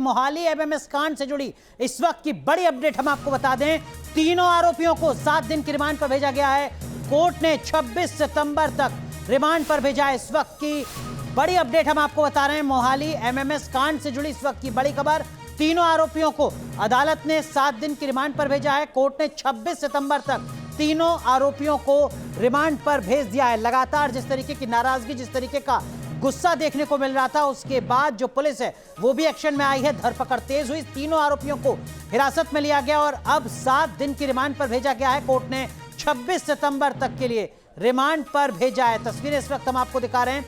Mohali MMS कांड से जुड़ी इस वक्त की बड़ी अपडेट हम आपको बता दें। तीनों आरोपियों को 7 दिन की रिमांड पर भेजा गया है। कोर्ट ने 26 सितंबर तक रिमांड पर भेजा है। इस वक्त की बड़ी अपडेट हम आपको बता रहे हैं। मोहाली एमएमएस कांड से जुड़ी इस वक्त की बड़ी खबर। तीनों आरोपियों को अदालत ने 7 दिन की रिमांड पर भेजा है। कोर्ट ने 26 सितंबर तक तीनों आरोपियों को रिमांड पर भेज दिया है। लगातार जिस तरीके की नाराजगी, जिस तरीके का गुस्सा देखने को मिल रहा था, उसके बाद जो पुलिस है वो भी एक्शन में आई है। धरपकड़ तेज हुई, तीनों आरोपियों को हिरासत में लिया गया और अब 7 दिन की रिमांड पर भेजा गया है। कोर्ट ने 26 सितंबर तक के लिए रिमांड पर भेजा है। तस्वीरें इस वक्त हम आपको दिखा रहे हैं।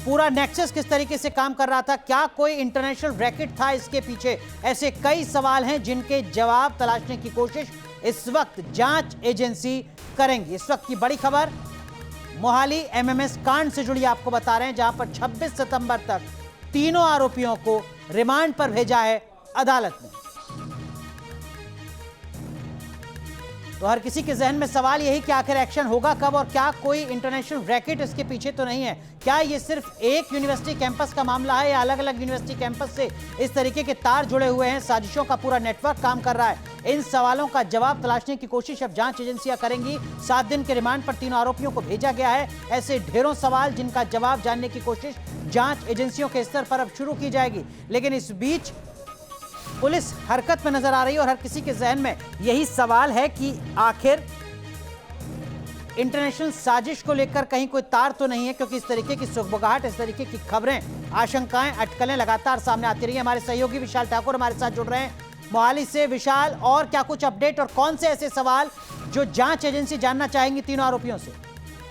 पूरा नेक्सस किस तरीके से काम कर रहा था, क्या कोई इंटरनेशनल रैकेट था इसके पीछे, ऐसे कई सवाल हैं जिनके जवाब तलाशने की कोशिश इस वक्त जांच एजेंसी करेंगी। इस वक्त की बड़ी खबर मोहाली एमएमएस कांड से जुड़ी आपको बता रहे हैं, जहां पर 26 सितंबर तक तीनों आरोपियों को रिमांड पर भेजा है अदालत ने। तो हर किसी के जहन में सवाल यही कि आखिर एक्शन होगा कब और क्या कोई इंटरनेशनल रैकेट इसके पीछे तो नहीं है। क्या ये सिर्फ एक यूनिवर्सिटी कैंपस का मामला है या अलग अलग यूनिवर्सिटी कैंपस से इस तरीके के तार जुड़े हुए हैं, साजिशों का पूरा नेटवर्क काम कर रहा है। इन सवालों का जवाब तलाशने की कोशिश अब जांच एजेंसियां करेंगी। 7 दिन के रिमांड पर तीनों आरोपियों को भेजा गया है। ऐसे ढेरों सवाल जिनका जवाब जानने की कोशिश जांच एजेंसियों के स्तर पर अब शुरू की जाएगी। लेकिन इस बीच पुलिस हरकत में नजर आ रही है और हर किसी के जहन में यही सवाल है कि आखिर इंटरनेशनल साजिश को लेकर कहीं कोई तार तो नहीं है, क्योंकि इस तरीके की सुगबुगाहट, इस तरीके की खबरें, आशंकाएं, अटकलें लगातार सामने आती रही है। हमारे सहयोगी विशाल ठाकुर हमारे साथ जुड़ रहे हैं मोहाली से। विशाल, और क्या कुछ अपडेट और कौन से ऐसे सवाल जो जांच एजेंसी जानना चाहेंगी तीनों आरोपियों से?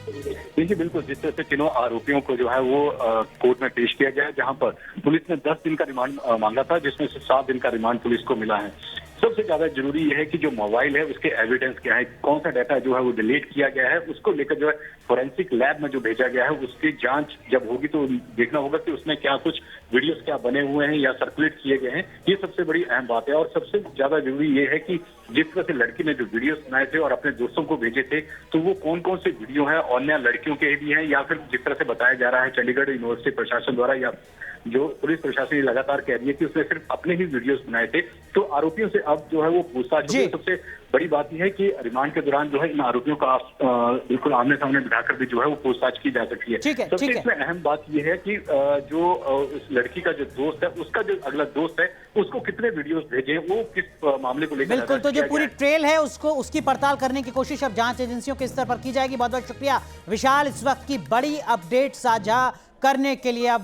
देखिए, बिल्कुल जिस तरह से तीनों आरोपियों को जो है वो कोर्ट में पेश किया गया है, जहां पर पुलिस ने 10 दिन का रिमांड मांगा था, जिसमें से 7 दिन का रिमांड पुलिस को मिला है। सबसे ज्यादा जरूरी यह है कि जो मोबाइल है उसके एविडेंस क्या है, कौन सा डाटा जो है वो डिलीट किया गया है, उसको लेकर जो है फोरेंसिक लैब में जो भेजा गया है उसकी जांच जब होगी तो देखना होगा कि उसमें क्या कुछ वीडियोस क्या बने हुए हैं या सर्कुलेट किए गए हैं। ये सबसे बड़ी अहम बात है। और सबसे ज्यादा जरूरी ये है कि जिस तरह से लड़की ने जो वीडियोस बनाए थे और अपने दोस्तों को भेजे थे, तो वो कौन कौन से वीडियो हैं, अन्य लड़कियों के भी हैं या फिर जिस तरह से बताया जा रहा है चंडीगढ़ यूनिवर्सिटी प्रशासन द्वारा या जो पुलिस प्रशासन ये लगातार कह रही है कि उसने सिर्फ अपने ही वीडियोस बनाए थे। तो आरोपियों से अब जो है वो पूछताछ होगी। सबसे बड़ी बात यह है कि रिमांड के दौरान जो है इन आरोपियों का बिल्कुल आमने सामने बिठाकर भी जो है वो पूछताछ की जा सकती है। सबसे इसमें अहम बात यह है कि जो उस लड़की का जो दोस्त है, उसका जो अगला दोस्त है, उसको कितने वीडियोस भेजे, वो किस मामले को लेकर। बिल्कुल, तो जो पूरी ट्रेल है उसकी पड़ताल करने की कोशिश अब जांच एजेंसियों के स्तर पर की जाएगी। बहुत बहुत शुक्रिया विशाल, इस वक्त की बड़ी अपडेट साझा करने के लिए। अब